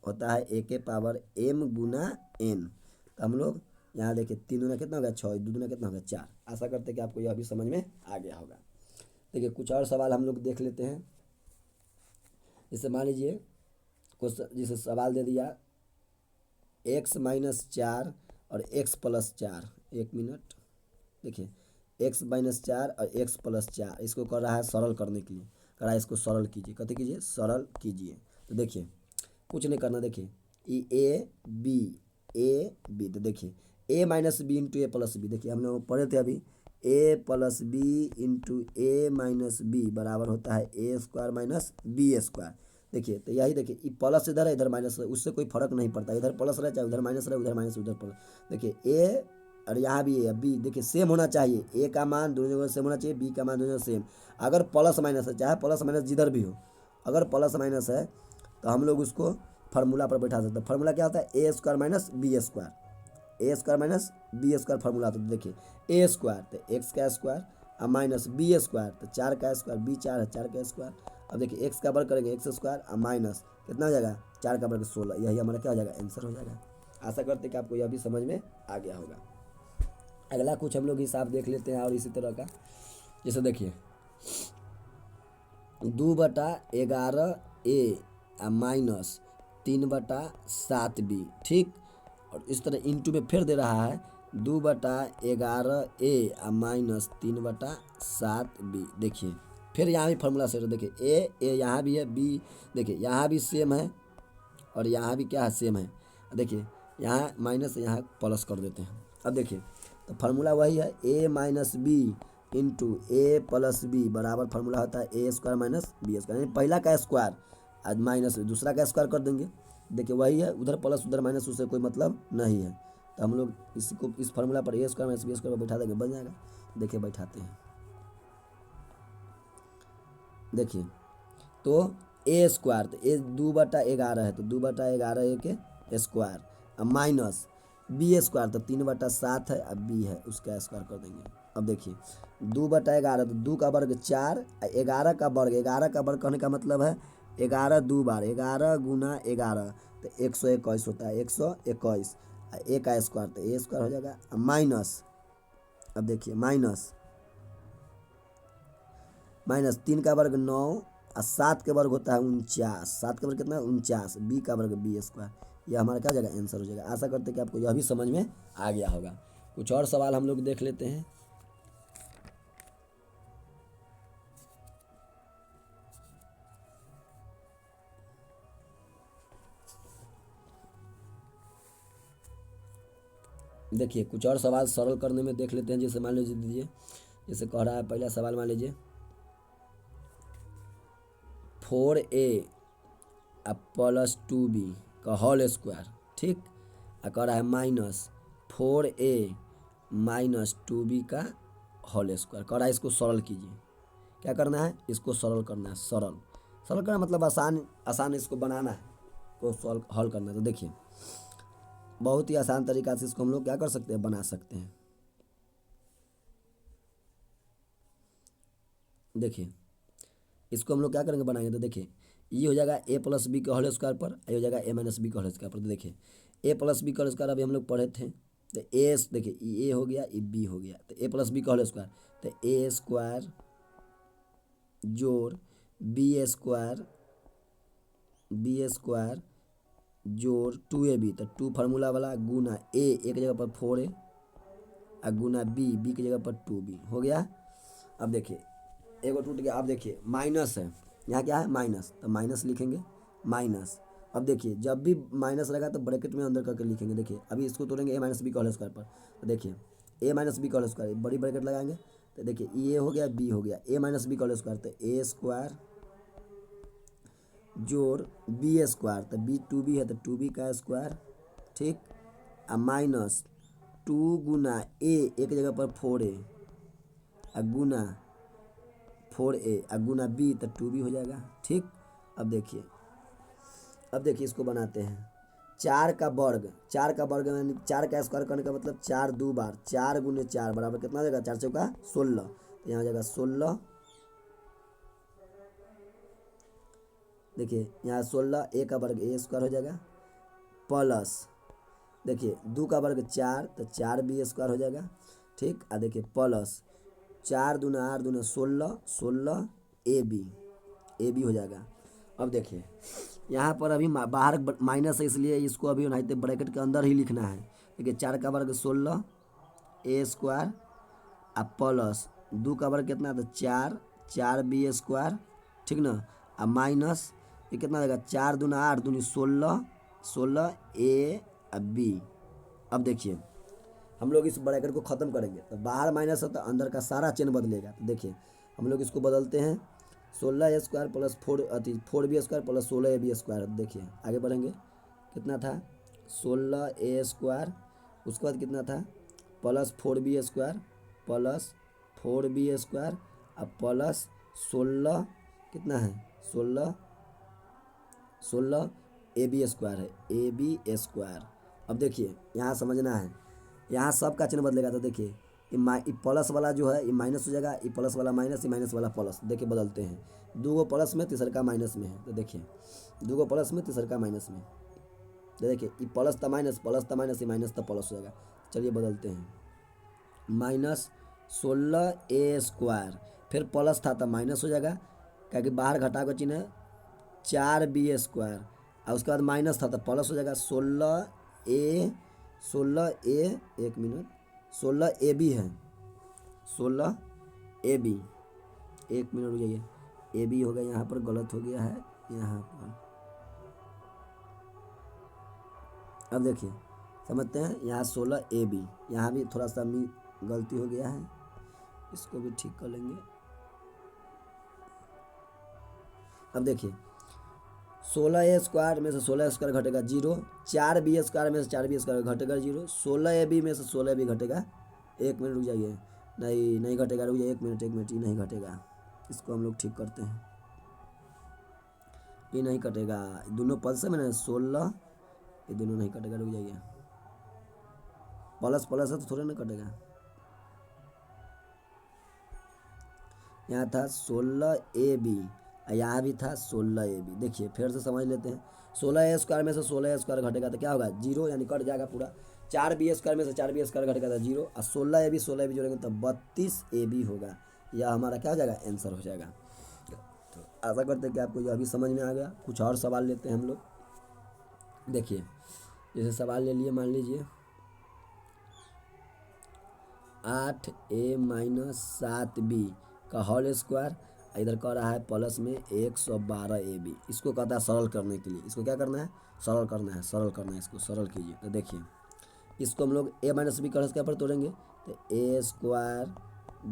होता है ए के पावर m गुना n। तो हम लोग यहाँ देखिए 3 दूना कितना हो गया 6, 2 दूना कितना हो गया 4। आशा करते हैं कि आपको यह भी समझ में आ गया होगा। देखिए कुछ और सवाल हम लोग देख लेते हैं। जैसे मान लीजिए कुछ जैसे सवाल दे दिया x माइनस 4 और x प्लस 4, 1 मिनट। देखिए x माइनस 4 और x प्लस 4, इसको कर रहा है सरल करने के लिए, कर रहा है इसको सरल कीजिए, कहते कीजिए सरल कीजिए। तो देखिए कुछ नहीं करना, देखिए ए बी, तो देखिए a minus b into a plus b, देखिए हम लोग पढ़े थे अभी, a plus b into a minus b बराबर होता है a square minus b square. देखिए तो यही देखिए ये प्लस इधर है इधर माइनस है, उससे कोई फर्क नहीं पड़ता, इधर प्लस रहे चाहे उधर माइनस रहे, उधर माइनस उधर प्लस। देखिए ए और यहाँ भी है बी, देखिए सेम होना चाहिए, ए का मान दोनों जगह सेम होना चाहिए, बी का मान दोनों जगह सेम। अगर प्लस माइनस है, चाहे प्लस माइनस जिधर भी हो, अगर प्लस माइनस है तो हम लोग उसको फार्मूला पर बैठा सकते हैं। फार्मूला क्या होता है, a square minus b square, a square minus b square formula होता है। देखिए ए स्क्वायर तो एक्स का स्क्वायर और माइनस बी स्क्वायर तो 4 का स्क्वायर, बी 4 है 4 का स्क्वायर। अब देखिए एक्स का वर्ग करेंगे एक्स स्क्वायर और माइनस कितना हो जाएगा 4 का वर्ग 16, यही हमारा क्या हो जाएगा आंसर हो जाएगा। आशा करते हैं कि आपको यह भी समझ में आ गया होगा। अगला कुछ हम लोग हिसाब देख लेते हैं और इसी तरह का, जैसे देखिए 2/11a माइनस 3/7b, ठीक। और इस तरह इंटू में फिर दे रहा है 2/11a माइनस 3/7b। देखिए फिर यहाँ भी फार्मूला से देखिए ए यहाँ भी है, बी देखिए यहाँ भी सेम है और यहाँ भी क्या है सेम है। देखिए यहाँ माइनस यहाँ प्लस कर देते हैं। अब देखिए तो फार्मूला वही है a minus b into a plus b बराबर फार्मूला होता है a square minus b square, यानी पहला का स्क्वायर आज माइनस दूसरा का स्क्वायर कर देंगे। देखिए वही है, उधर प्लस उधर माइनस, उससे कोई मतलब नहीं है। तो हम लोग इसको इस फार्मूला पर ए स्क्वायर माइनस बी स्क्वायर पर बैठा देंगे, बन जाएगा। देखिए बैठाते हैं, देखिए तो ए स्क्वायर तो ए 2/11 है तो 2/11 के स्क्वायर अब माइनस बी स्क्वायर तो 3/7 है, अब बी है उसका स्क्वायर कर देंगे। अब देखिए 2/11 तो 2 का वर्ग 4, 11 का वर्ग, 11 का वर्ग कहने का मतलब है 11 2 बार 11 गुना 11 तो 121 होता है, 121 ए का स्क्वायर तो ए स्क्वायर हो जाएगा, माइनस, अब देखिए माइनस 3 का वर्ग 9 और 7 के वर्ग होता है 49, 7 का वर्ग कितना है 49, बी का वर्ग बी स्क्वायर, ये हमारा क्या हो जाएगा आंसर हो जाएगा। आशा करते हैं कि आपको यह भी समझ में आ गया होगा। कुछ और सवाल हम लोग देख लेते हैं। देखिए कुछ और सवाल सरल करने में देख लेते हैं। जैसे मान लीजिए जैसे कह रहा है पहला सवाल, मान लीजिए 4a प्लस 2b का होल स्क्वायर, ठीक, कह रहा है माइनस 4a माइनस 2b का होल स्क्वायर, कह रहा है इसको सरल कीजिए। क्या करना है, इसको सरल करना है, सरल करना मतलब आसान इसको बनाना है, को सॉल्व हल करना है। तो देखिए बहुत ही आसान तरीका से इसको हम लोग क्या कर सकते हैं, बना सकते हैं। देखिए इसको हम लोग क्या करेंगे, बनाएंगे। तो देखिए ये हो जाएगा ए प्लस बी का होल स्क्वायर पर, ये हो जाएगा ए माइनस बी का होल स्क्वायर पर। तो देखिए ए प्लस बी का होल स्क्वायर अभी हम लोग पढ़े थे, तो ए देखिए ए हो गया, ये बी हो गया, तो ए प्लस बी का होल स्क्वायर, तो ए स्क्वायर जोड़ बी स्क्वायर जोड़ 2ab, तो 2 फार्मूला वाला गुना ए एक जगह पर 4a और गुना बी की जगह पर 2b हो गया। अब देखिए एगो टूट गया। अब देखिए माइनस है, यहाँ क्या है माइनस, तो माइनस लिखेंगे माइनस। अब देखिए जब भी माइनस रहेगा तो ब्रैकेट में अंदर करके लिखेंगे। देखिए अभी इसको तोड़ेंगे ए माइनस बी का होल स्क्वायर पर, तो देखिए ए माइनस बी का होल स्क्वायर बड़ी ब्रैकेट लगाएंगे, तो देखिए ये हो गया बी हो गया, ए माइनस बी का होल स्क्वायर, तो ए स्क्वायर जोड़ बी स्क्वायर, तो बी 2b है तो 2b का स्क्वायर, ठीक, और माइनस 2 गुना ए एक जगह पर 4a और गुना 4a और गुना बी तो 2b हो जाएगा, ठीक। अब देखिए इसको बनाते हैं। 4 का वर्ग यानी 4 का स्क्वायर करने का मतलब 4 2 बार, 4 गुने 4 बराबर कितना हो जाएगा, 4 चौका 16, तो यहाँ हो जाएगा 16। देखिए यहाँ 16 ए का वर्ग ए स्क्वायर हो जाएगा, प्लस देखिए 2 का वर्ग 4 तो 4 बी स्क्वायर हो जाएगा, ठीक। और देखिए प्लस 4 दूना 8 दूना 16 ए बी हो जाएगा। अब देखिए यहाँ पर अभी बाहर माइनस है, इसलिए इसको अभी नहीं तो ब्रैकेट के अंदर ही लिखना है। देखिए 4 का वर्ग 16 ए स्क्वायर और प्लस 2 का वर्ग कितना, तो 4 बी स्क्वायर, ठीक ना, और माइनस ये कितना हो जाएगा 4 दूना 8 दूनी 16 ए और बी। अब देखिए हम लोग इस ब्रैकेट को ख़त्म करेंगे, तो बाहर माइनस है तो अंदर का सारा चिन्ह बदलेगा। तो देखिए हम लोग इसको बदलते हैं, 16 a square plus 4 b square plus 16 a b square. देखिए आगे बढ़ेंगे, कितना था 16 ए स्क्वायर, उसके बाद कितना था प्लस 4 बी स्क्वायर और प्लस 16 कितना है 16 ए बी स्क्वायर है, ए बी स्क्वायर। अब देखिए यहाँ समझना है, यहाँ सब का चिन्ह बदलेगा। तो देखिए ये प्लस वाला जो है ये माइनस हो जाएगा, ये प्लस वाला माइनस, ये माइनस वाला प्लस। देखिए बदलते हैं, 2 गो प्लस में तीसर का माइनस में है, तो देखिए 2 गो प्लस में तीसर का माइनस में, तो देखिए ये प्लस था माइनस ये माइनस था प्लस हो जाएगा। चलिए बदलते हैं, माइनस 16 ए स्क्वायर, फिर प्लस था तो माइनस हो जाएगा, क्योंकि बाहर घटा का चिन्ह है, 4 बी स्क्वायर और उसके बाद माइनस था तो प्लस हो जाएगा, 16 ए 16 ए बी है, 16 ए बी, 1 मिनट हो जाइए, ए बी हो गया, यहाँ पर गलत हो गया है यहाँ पर। अब देखिए समझते हैं, यहाँ 16 ए बी, यहाँ भी थोड़ा सा गलती हो गया है, इसको भी ठीक कर लेंगे। अब देखिए 16 ए स्क्वायर में से 16 स्क्वायर घटेगा 0, 4 बी स्क्वायर में से 4 बी स्क्वायर घटेगा 0, 16 ए बी में से 16 बी घटेगा, 1 मिनट रुक जाइए, नहीं घटेगा, रुक जाइए 1 मिनट ये नहीं घटेगा, इसको हम लोग ठीक करते हैं, ये नहीं कटेगा, दोनों पद से मैंने 16 ये दोनों नहीं कटेगा, रुक जाइए, प्लस है तो थोड़ा ना कटेगा। यहाँ था 16 ए बी, यहाँ भी था 16 ए बी। देखिए फिर से समझ लेते हैं, 16a² में से 16a² घटेगा तो क्या होगा 0, यानी कट जाएगा पूरा। 4b² में से 4b² घटेगा तो 0, और 16ab जोड़ेंगे तो 32ab होगा। यह हमारा क्या हो जाएगा, आंसर हो जाएगा। तो आशा करते हैं कि आपको यह भी समझ में आ गया। कुछ और सवाल लेते हैं हम लोग। देखिए जैसे सवाल ले लिए, मान लीजिए 8a - 7b का होल स्क्वायर, इधर कह रहा है प्लस में 112ab। इसको कहता है सरल करने के लिए। इसको क्या करना है, सरल करना है, सरल करना है, इसको सरल कीजिए। तो देखिए इसको हम लोग a - b का स्क्वायर पर तोड़ेंगे तो a²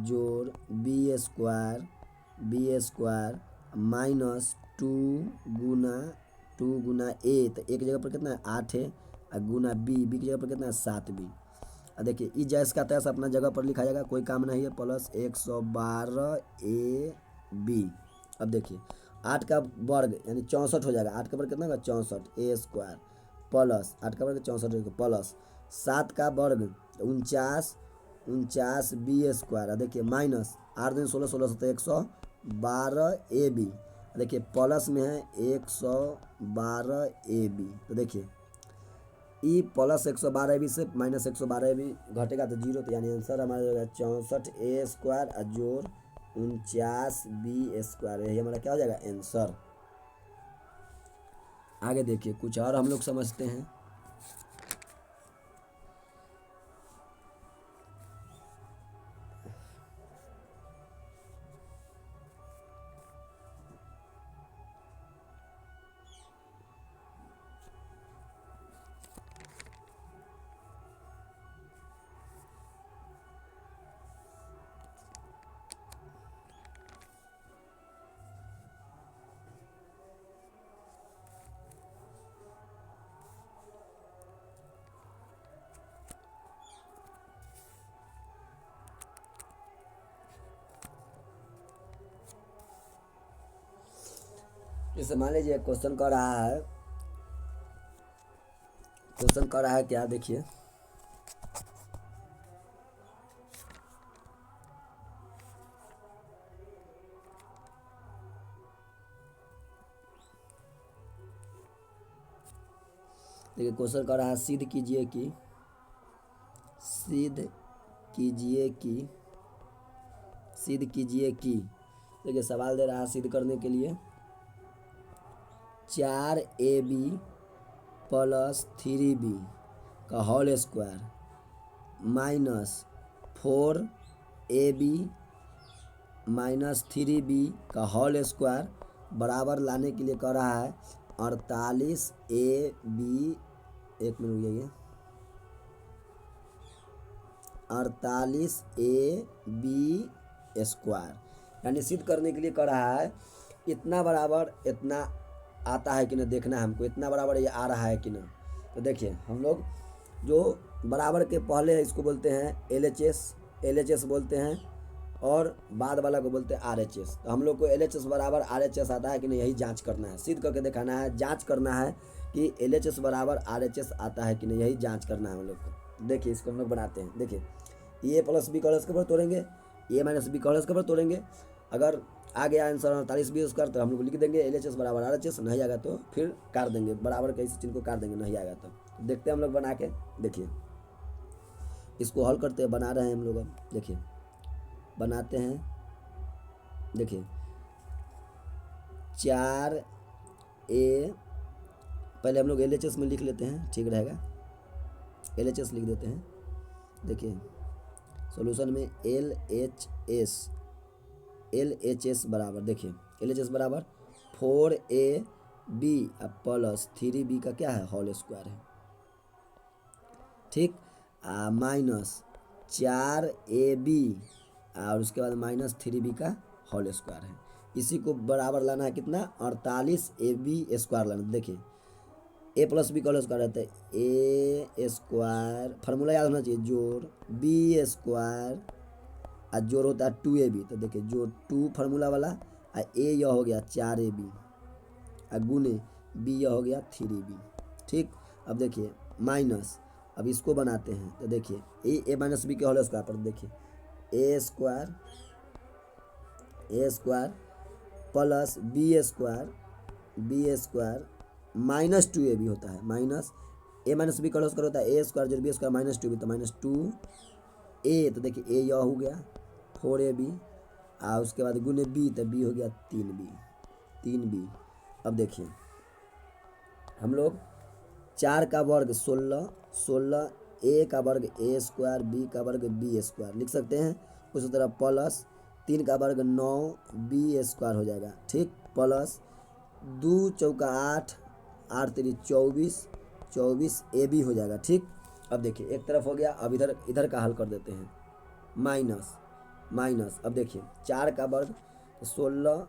जोड़ b² माइनस 2 गुना a, तो एक जगह पर कितना है 8 है, और गुना b की जगह पर कितना है 7b। अब देखिए ई जैस का तैस अपना जगह पर लिखा जाएगा, कोई काम नहीं है, प्लस 112ab। अब देखिए 8 का वर्ग यानी 64 हो जाएगा। 8 का वर्ग कितना होगा 64a² प्लस 8 का वर्ग 64 प्लस 7 का वर्ग 49b²। देखिए माइनस 8 दूनी 16, 16 तो 112ab। देखिए प्लस में है 112ab। तो देखिए ई प्लस 112ab से माइनस 112ab घटेगा तो 0, तो यानी आंसर हमारा हो जाएगा 64a² जोड़ 49b²। यही हमारा क्या हो जाएगा आंसर। आगे देखिए कुछ और हम लोग समझते हैं। जैसे मान लीजिए क्वेश्चन कर रहा है, क्वेश्चन कर रहा है क्या, देखिए देखिए क्वेश्चन कर रहा है सिद्ध कीजिए कि देखिए सवाल दे रहा है सिद्ध करने के लिए 4ab प्लस 3b का whole square minus 4ab minus 3b का होल स्क्वायर बराबर लाने के लिए कह रहा है 48ab, एक मिनट रुकिए, 48ab², यानी सिद्ध करने के लिए कह रहा है इतना बराबर इतना आता है कि ना, देखना है हमको इतना बराबर ये आ रहा है कि ना। तो देखिए हम लोग जो बराबर के पहले है इसको बोलते हैं LHS बोलते हैं, और बाद वाला को बोलते हैं RHS। तो हम लोग को LHS बराबर RHS आता है कि नहीं, यही जांच करना है, सिद्ध करके दिखाना है, जांच करना है कि LHS बराबर RHS आता है कि नहीं, यही जांच करना है हम लोग को। देखिए इसको हम लोग बनाते हैं। देखिए a प्लस b का होल स्क्वायर तोड़ेंगे, a माइनस b का होल स्क्वायर तोड़ेंगे। अगर आ गया आंसर 48b² तो हम लोग लिख देंगे LHS बराबर RHS, नहीं आएगा तो फिर काट देंगे, बराबर के इस चिन्ह को काट देंगे, नहीं आएगा तो देखते हैं हम लोग बना के। देखिए इसको हल करते हैं, बना रहे हैं हम लोग। अब देखिए बनाते हैं। देखिए 4a, पहले हम लोग LHS में लिख लेते हैं, ठीक रहेगा, LHS लिख देते हैं। देखिए सॉल्यूशन में LHS बराबर, देखिए LHS बराबर 4ab प्लस 3b का क्या है होल स्क्वायर है, ठीक, माइनस 4ab और उसके बाद माइनस 3b का होल स्क्वायर है। इसी को बराबर लाना है कितना 48ab² लाना। देखिए a प्लस बी का होल स्क्वायर रहता है a², फार्मूला याद होना चाहिए, जोड़ b² और जोड़ होता है 2ab। तो देखिए जोड़ 2 फार्मूला वाला, और a यह हो गया 4ab और गुने b यह हो गया 3b, ठीक। अब देखिए माइनस, अब इसको बनाते हैं। तो देखिए a माइनस बी के होल स्क्वायर पर देखिए a² plus b² minus 2ab होता है, माइनस a माइनस बी का होता है ए स्क्वायर जोड़ बी स्क्वायर माइनस 2b, तो माइनस 2a, तो देखिए a यह हो गया 4ab, उसके बाद गुने b, तो b हो गया 3b। अब देखिए हम लोग 4 का वर्ग 16, 16 a का वर्ग a स्क्वायर, b का वर्ग b स्क्वायर लिख सकते हैं। उसी तरह प्लस 3 का वर्ग 9 b स्क्वायर हो जाएगा, ठीक, प्लस 2 चौका 8, 8 3 24, 24 ab हो जाएगा, ठीक। अब देखिए एक तरफ हो गया, अब इधर का हल कर देते हैं, माइनस अब देखिए 4 का वर्ग 16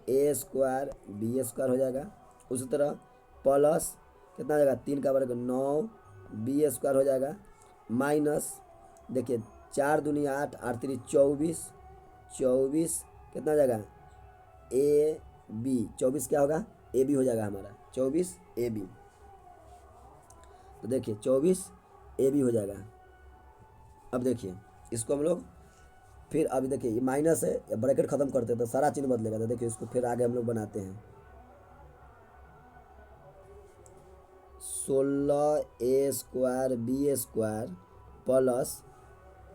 a स्क्वायर b स्क्वायर हो जाएगा। उसी तरह प्लस कितना हो जाएगा 3 का वर्ग 9 b स्क्वायर हो जाएगा, माइनस देखिए 4 दूनी 8, 8 3 24, 24 कितना हो जाएगा a b, 24 क्या होगा a b हो जाएगा हमारा, 24 a b, तो देखिए 24 a b हो जाएगा। अब देखिए इसको हम लोग फिर अभी देखिए ये माइनस है, ब्रैकेट खत्म करते हैं तो सारा चिन्ह बदलेगा, तो देखिए इसको फिर आगे हम लोग बनाते हैं, 16 a square b square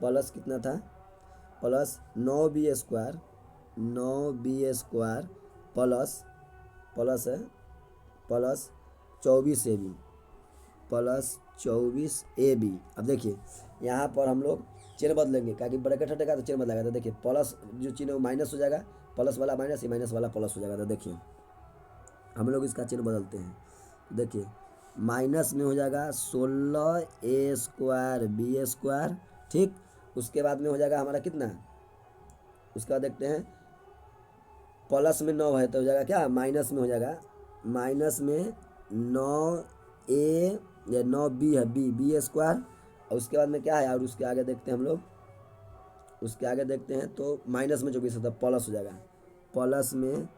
plus कितना था, plus 9b square, 9b square plus है प्लस 24ab, प्लस 24ab। अब देखिए यहाँ पर हम लोग चिन्ह बदलेंगे, क्या कि ब्रैकेट हटेगा तो चिन्ह बदलेगा, तो देखिए प्लस जो चिन्ह वो माइनस हो जाएगा, प्लस वाला माइनस, ये माइनस वाला प्लस हो जाएगा। तो देखिए हम लोग इसका चिन्ह बदलते हैं, देखिए माइनस में हो जाएगा 16 a स्क्वायर b स्क्वायर, ठीक। उसके बाद में हो जाएगा हमारा कितना, उसके बाद देखते हैं प्लस में 9 है तो हो जाएगा क्या, माइनस में हो जाएगा, माइनस में 9a या 9b है b स्क्वायर, और उसके बाद में क्या है, और उसके आगे देखते हैं हम लोग, उसके आगे देखते हैं तो माइनस में 24 होता है, प्लस हो जाएगा, प्लस में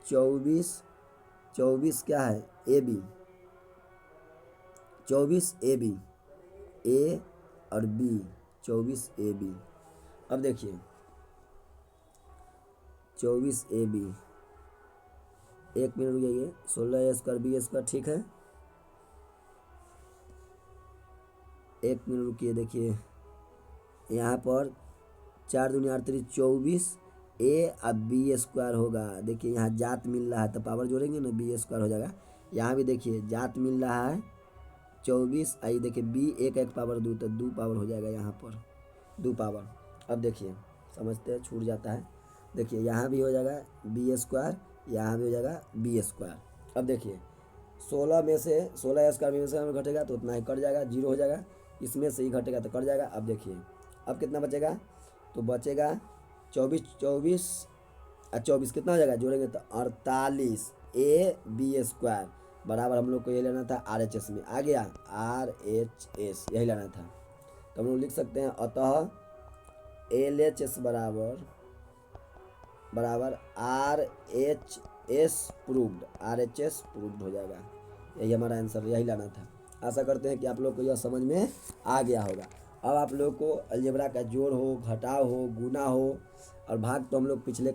24 क्या है ए बी, 24 ए बी, ए और बी, 24 ए बी। अब देखिए 24 ए बी, 1 मिनट रुकिए, 16 ए स्क्वायर बी स्क्वायर, ठीक है, 1 मिनट रुकिए। देखिए यहाँ पर 4 दूनी 8 3 24 ए अब बी स्क्वायर होगा, देखिए यहाँ जात मिल रहा है तो पावर जोड़ेंगे ना, बी स्क्वायर हो जाएगा। यहाँ भी देखिए जात मिल रहा है 24, आई देखिए बी एक पावर 2 तो 2 पावर हो जाएगा, यहाँ पर 2 पावर। अब देखिए समझते हैं, छूट जाता है, देखिए यहाँ भी हो जाएगा बी स्क्वायर, यहाँ भी हो जाएगा बी स्क्वायर। अब देखिए 16 में से 16 स्क्वायर में से हमें घटेगा तो उतना ही कट जाएगा, 0 हो जाएगा, इसमें से ही घटेगा तो कट जाएगा। अब देखिए अब कितना बचेगा, तो बचेगा 24 और 24 कितना हो जाएगा, जोड़ेंगे तो 48 ए बी स्क्वायर बराबर, हम लोग को ये लेना था RHS में, आ गया RHS, यही लेना था। तो हम लोग लिख सकते हैं अतः LHS बराबर RHS प्रूव्ड, RHS प्रूव्ड हो जाएगा, यही हमारा आंसर, यही लाना था। आशा करते हैं कि आप लोग को यह समझ में आ गया होगा। अब आप लोग को अलजेब्रा का जोड़ हो, घटाव हो, गुना हो और भाग तो हम लोग पिछले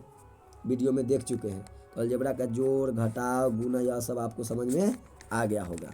वीडियो में देख चुके हैं, तो अलजेब्रा का जोड़, घटाव, गुना यह सब आपको समझ में आ गया होगा।